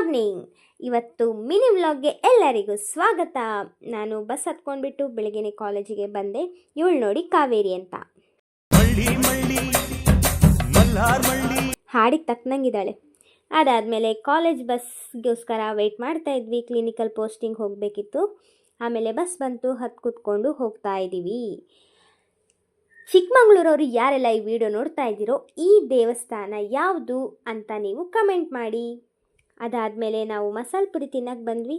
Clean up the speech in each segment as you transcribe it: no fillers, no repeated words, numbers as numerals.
Morning. ಇವತ್ತು mini ವ್ಲಾಗ್ಗೆ ಎಲ್ಲರಿಗೂ ಸ್ವಾಗತ. ನಾನು ಬಸ್ ಹತ್ಕೊಂಡ್ಬಿಟ್ಟು ಬೆಳಗ್ಗೆನೆ ಕಾಲೇಜಿಗೆ ಬಂದೆ. ಇವಳು ನೋಡಿ ಕಾವೇರಿ ಅಂತ, ಹಾಡಿಗೆ ತಕ್ಕನಂಗಿದ್ದಾಳೆ. ಅದಾದಮೇಲೆ ಕಾಲೇಜ್ ಬಸ್ಗೋಸ್ಕರ ವೆಯ್ಟ್ ಮಾಡ್ತಾ ಇದ್ವಿ. ಕ್ಲಿನಿಕಲ್ ಪೋಸ್ಟಿಂಗ್ ಹೋಗಬೇಕಿತ್ತು. ಆಮೇಲೆ ಬಸ್ ಬಂತು, ಹತ್ತು ಕೂತ್ಕೊಂಡು ಹೋಗ್ತಾ ಇದ್ದೀವಿ. ಚಿಕ್ಕಮಗಳೂರವರು ಯಾರೆಲ್ಲ ಈ ವಿಡಿಯೋ ನೋಡ್ತಾ ಇದ್ದೀರೋ ಈ ದೇವಸ್ಥಾನ ಯಾವುದು ಅಂತ ನೀವು ಕಮೆಂಟ್ ಮಾಡಿ. ಅದಾದಮೇಲೆ ನಾವು ಮಸಾಲೆ ಪುರಿ ತಿನ್ನಕ್ಕೆ ಬಂದ್ವಿ.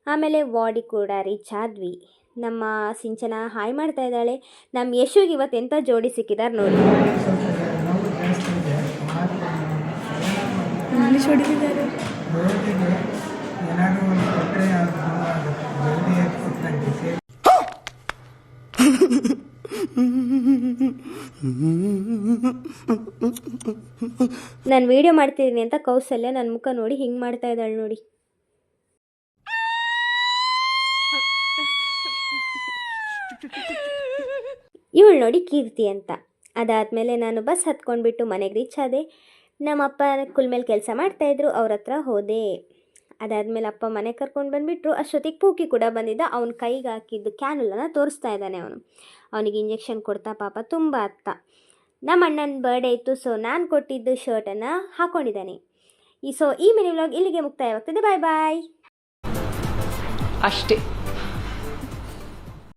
ಆಮೇಲೆ ವಾಡಿ ಕೂಡ ರೀಚ್ ಆದ್ವಿ. ನಮ್ಮ ಸಿಂಚನ ಹಾಯ್ ಮಾಡ್ತಾ ಇದ್ದಾಳೆ. ನಮ್ಮ ಯಶುಗೆ ಇವತ್ತು ಎಂಥ ಜೋಡಿ ಸಿಕ್ಕಿದ್ದಾರೆ ನೋಡಿ. ಇಂಗ್ಲೀಷ್ ಹೊಡಿತಿದ್ದಾರೆ. ನಾನು ವಿಡಿಯೋ ಮಾಡ್ತಿದ್ದೀನಿ ಅಂತ ಕೌಸಲ್ಯ ನನ್ನ ಮುಖ ನೋಡಿ ಹಿಂಗೆ ಮಾಡ್ತಾ ಇದ್ದಾಳೆ ನೋಡಿ. ಇವಳು ನೋಡಿ ಕೀರ್ತಿ ಅಂತ. ಅದಾದಮೇಲೆ ನಾನು ಬಸ್ ಹತ್ಕೊಂಡ್ಬಿಟ್ಟು ಮನೆಗೆ ರೀಚ್ ಆದೆ. ನಮ್ಮಪ್ಪ ಕುಲ್ ಮೇಲೆ ಕೆಲಸ ಮಾಡ್ತಾಯಿದ್ರು, ಅವ್ರ ಹತ್ರ ಹೋದೆ. ಅದಾದಮೇಲೆ ಅಪ್ಪ ಮನೆ ಕರ್ಕೊಂಡು ಬಂದುಬಿಟ್ರು. ಅಷ್ಟೊತ್ತಿಗೆ ಪೂಕಿ ಕೂಡ ಬಂದಿದ್ದ. ಅವನ ಕೈಗೆ ಹಾಕಿದ್ದು ಕ್ಯಾನುಲನ್ನು ತೋರಿಸ್ತಾ ಇದ್ದಾನೆ. ಅವನಿಗೆ ಇಂಜೆಕ್ಷನ್ ಕೊಡ್ತಾ ಪಾಪ ತುಂಬ ಅತ್ತ. ನಮ್ಮ ಅಣ್ಣನ ಬರ್ಡೇ ಇತ್ತು, ಸೊ ನಾನು ಕೊಟ್ಟಿದ್ದು ಶರ್ಟನ್ನು ಹಾಕ್ಕೊಂಡಿದ್ದಾನೆ. ಈ ಮಿನಿ ವ್ಲಾಗ್ ಇಲ್ಲಿಗೆ ಮುಕ್ತಾಯವಾಗ್ತದೆ. ಬಾಯ್ ಬಾಯ್. ಅಷ್ಟೇ.